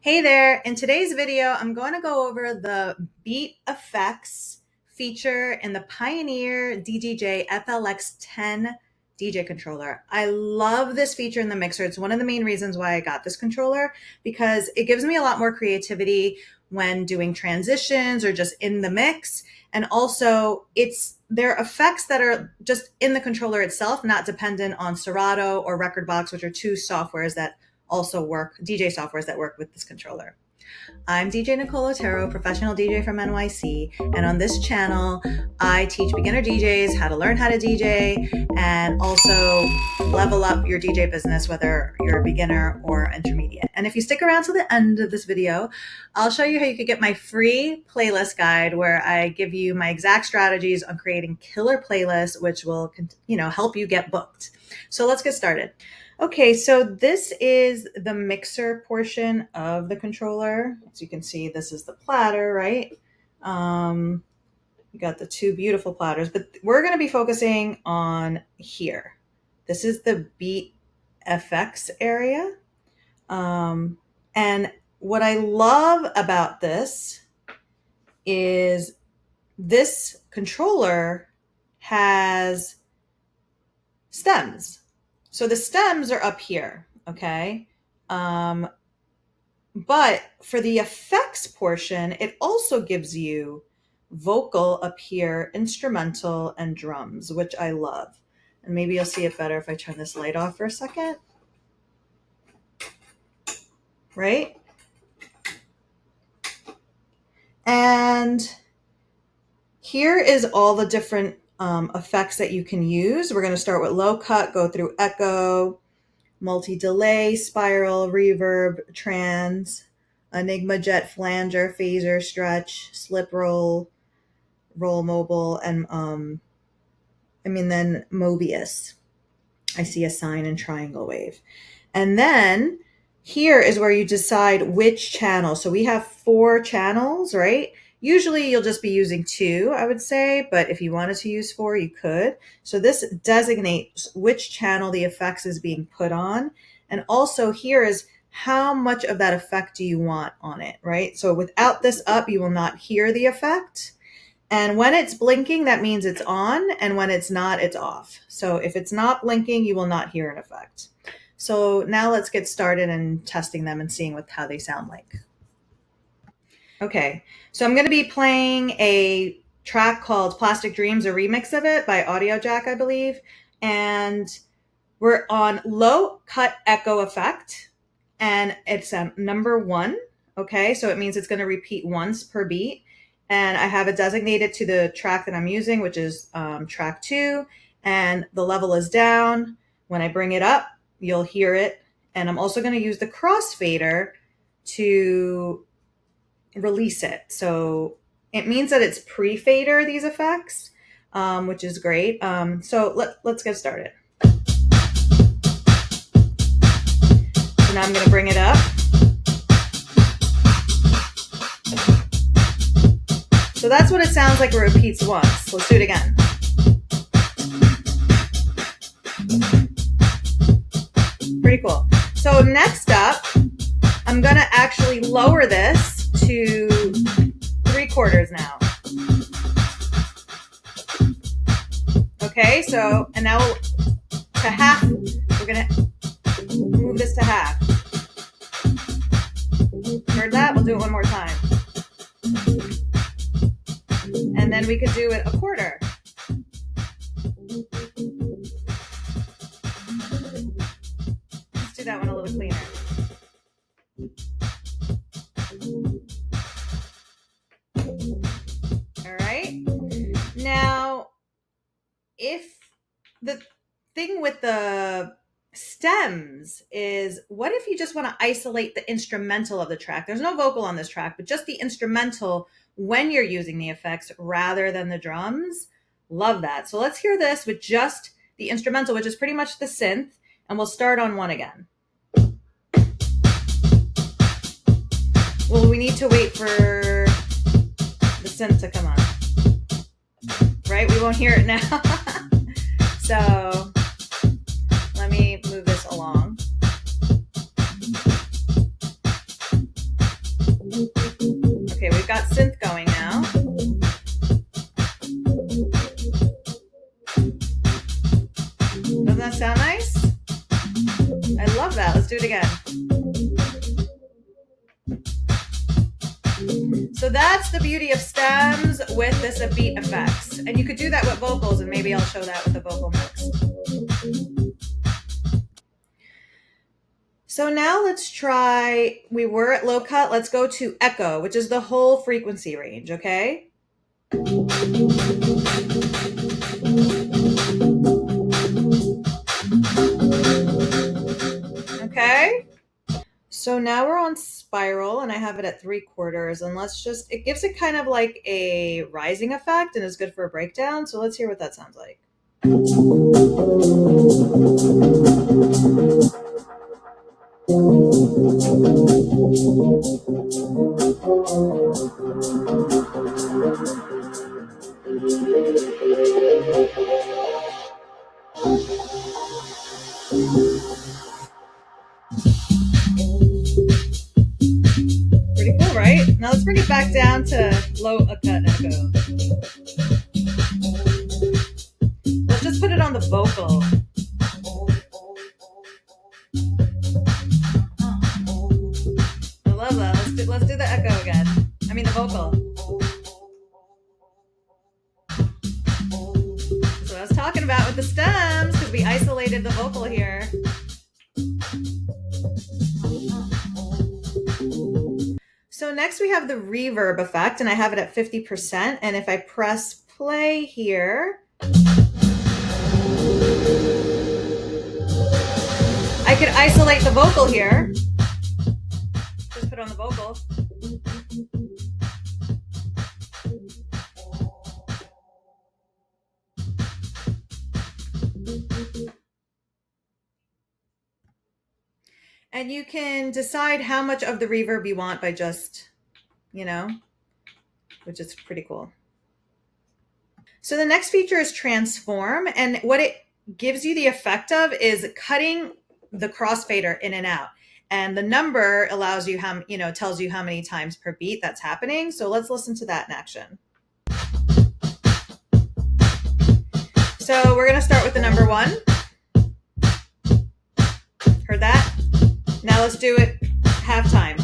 Hey there, in today's video, I'm going to go over the beat effects feature in the Pioneer DDJ FLX10 DJ controller. I love this feature in the mixer. It's one of the main reasons why I got this controller because it gives me a lot more creativity when doing transitions or just in the mix. And also there are effects that are just in the controller itself, not dependent on Serato or Rekordbox, which are two softwares that also work, DJ softwares that work with this controller. I'm DJ Nicole Otero, professional DJ from NYC, and on this channel, I teach beginner DJs how to learn how to DJ and also level up your DJ business, whether you're a beginner or intermediate. And if you stick around to the end of this video, I'll show you how you can get my free playlist guide where I give you my exact strategies on creating killer playlists, which will, help you get booked. So let's get started. Okay, so this is the mixer portion of the controller. As you can see, this is the platter, right? You got the two beautiful platters, but we're going to be focusing on here. This is the beat FX area. And what I love about this is this controller has stems. So the stems are up here, okay? But for the effects portion, it also gives you vocal up here, instrumental, and drums, which I love. And maybe you'll see it better if I turn this light off for a second. Right? And here is all the different effects that you can use. We're going to start with low cut, go through echo, multi-delay, spiral, reverb, trans, Enigma, jet, flanger, phaser, stretch, slip roll, roll mobile, and then Mobius. I see a sine and triangle wave. And then here is where you decide which channel. So we have 4 channels, right? Usually you'll just be using 2, I would say, but if you wanted to use 4, you could. So this designates which channel the effects is being put on. And also here is how much of that effect do you want on it, right? So without this up, you will not hear the effect. And when it's blinking, that means it's on, and when it's not, it's off. So if it's not blinking, you will not hear an effect. So now let's get started in testing them and seeing how they sound like. Okay, so I'm going to be playing a track called Plastic Dreams, a remix of it by Audio Jack, I believe. And we're on low cut echo effect, and it's number 1. Okay, so it means it's going to repeat once per beat. And I have it designated to the track that I'm using, which is track 2. And the level is down. When I bring it up, you'll hear it. And I'm also going to use the crossfader to release it. So it means that it's pre-fader, these effects, which is great. So let's get started. So now I'm going to bring it up. So that's what it sounds like. It repeats once. Let's do it again. Pretty cool. So next up, I'm going to actually lower this to 3/4 now. Okay, so, and now to half, we're going to move this to half. Heard that? We'll do it one more time. And then we could do it 1/4. Let's do that one a little cleaner. All right. Now, if the thing with the stems is, what if you just want to isolate the instrumental of the track? There's no vocal on this track, but just the instrumental when you're using the effects rather than the drums. Love that. So let's hear this with just the instrumental, which is pretty much the synth, and we'll start on 1 again. Well, we need to wait for the synth to come on, right? We won't hear it now. So let me move this along. do it again. So that's the beauty of stems with this beat effects. And you could do that with vocals, and maybe I'll show that with the vocal mix. So now let's try, we were at low cut, let's go to echo, which is the whole frequency range, okay? Okay. So now we're on spiral, and I have it at 3/4, and let's just, it gives it kind of like a rising effect and is good for a breakdown. So let's hear what that sounds like. Pretty cool, right? Now let's bring it back down to low cut echo. Let's just put it on the vocal. I love that. Let's do the echo again. I mean the vocal. So I was talking about with the stems, because we isolated the vocal here. So next we have the reverb effect, and I have it at 50%. And if I press play here, I could isolate the vocal here. Just put on the vocal. And you can decide how much of the reverb you want by just, you know, which is pretty cool. So the next feature is transform. And what it gives you the effect of is cutting the crossfader in and out. And the number allows you how, you know, tells you how many times per beat that's happening. So let's listen to that in action. So we're going to start with the number 1. Heard that? Now let's do it half time.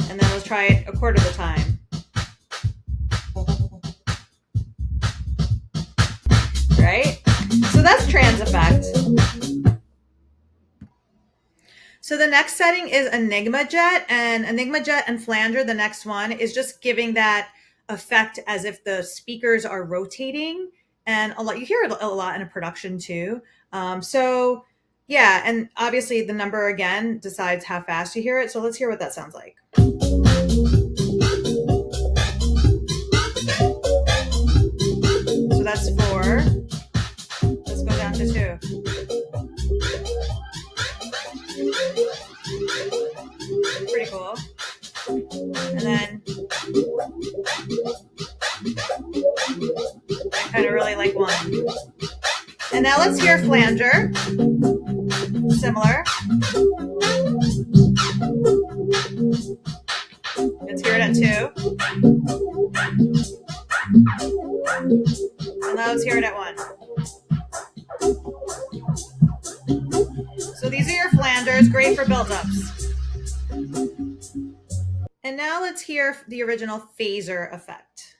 And then let's try it 1/4 of the time. Right? So that's trans effect. So the next setting is Enigma Jet, and Enigma Jet and Flanger, the next one, is just giving that effect as if the speakers are rotating. And a lot, you hear it a lot in a production too. So yeah, and obviously the number again decides how fast you hear it. So let's hear what that sounds like. So that's 4. Let's go down to 2. Pretty cool. And then I kind of really like 1. And now let's hear Flanger. Similar. Let's hear it at 2. And now let's hear it at 1. So these are your Flangers, great for build-ups. And now let's hear the original phaser effect.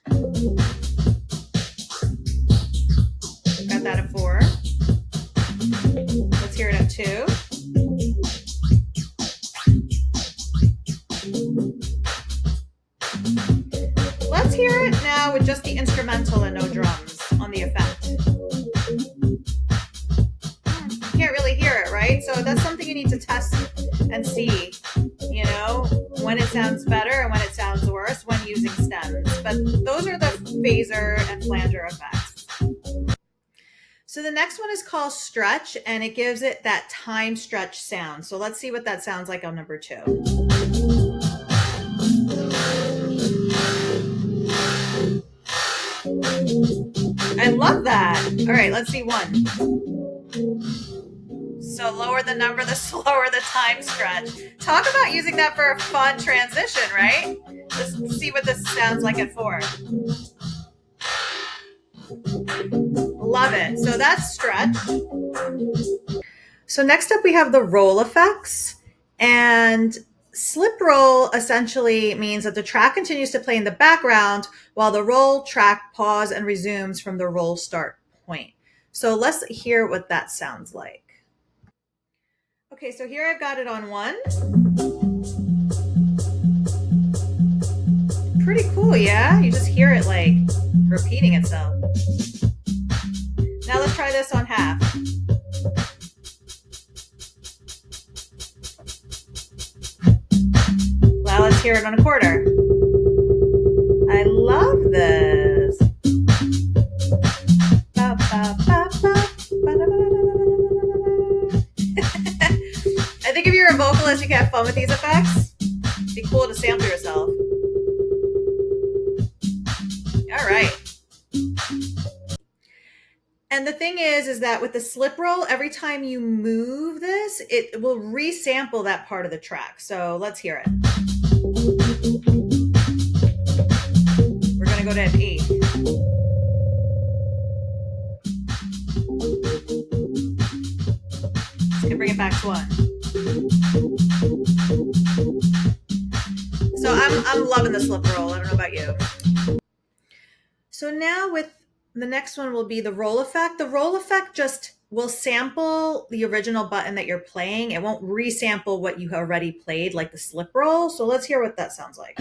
Got that at 4. Let's hear it at 2. Let's hear it now with just the instrumental and no drums on the effect. You can't really hear it, right? So that's something you need to test and see, you know, when it sounds better and when it sounds worse when using stems. But those are the phaser and flanger effects. So the next one is called stretch, and it gives it that time stretch sound. So let's see what that sounds like on number 2. I love that. All right, let's see 1. So lower the number, the slower the time stretch. Talk about using that for a fun transition, right? Let's see what this sounds like at 4. Love it. So that's stretch. So next up we have the roll effects, and slip roll essentially means that the track continues to play in the background while the roll track pause and resumes from the roll start point. So let's hear what that sounds like. Okay, so here I've got it on 1. Pretty cool, yeah? You just hear it like repeating itself. Now let's try this on half. Now let's hear it on a quarter. I love this. I think if you're a vocalist, you can have fun with these effects. It'd be cool to sample yourself. All right. And the thing is that with the slip roll, every time you move this, it will resample that part of the track. So let's hear it. We're going to go to an E. And bring it back to 1. So I'm loving the slip roll. I don't know about you. So now with the next one will be the roll effect. The roll effect just will sample the original button that you're playing. It won't resample what you already played like the slip roll. So let's hear what that sounds like.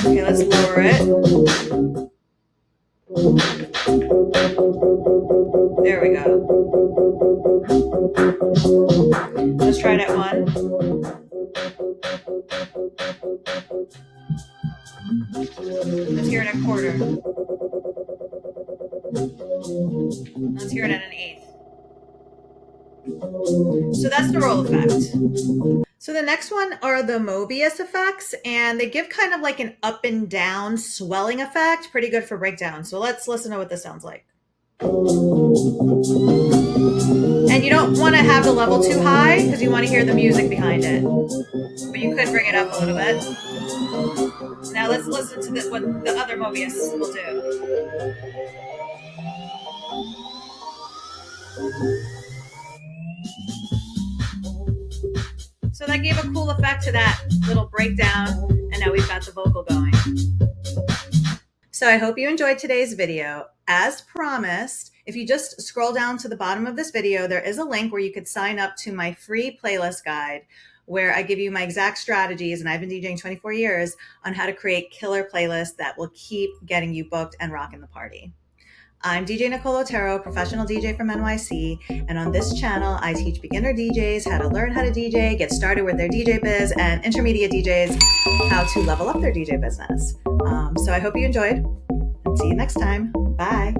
Okay, let's lower it. There we go. Let's try it at 1. Let's hear it at a quarter. Let's hear it at an 1/8. So that's the roll effect. So the next one are the Mobius effects, and they give kind of like an up and down swelling effect. Pretty good for breakdown. So let's listen to what this sounds like. And you don't want to have the level too high because you want to hear the music behind it. But you could bring it up a little bit. Now let's listen to what the other Mobius will do. So that gave a cool effect to that little breakdown, and now we've got the vocal going. So I hope you enjoyed today's video. As promised, if you just scroll down to the bottom of this video, there is a link where you could sign up to my free playlist guide where I give you my exact strategies, and I've been DJing 24 years, on how to create killer playlists that will keep getting you booked and rocking the party. I'm DJ Nicole Otero, professional DJ from NYC, and on this channel, I teach beginner DJs how to learn how to DJ, get started with their DJ biz, and intermediate DJs how to level up their DJ business. So I hope you enjoyed, and see you next time. Bye.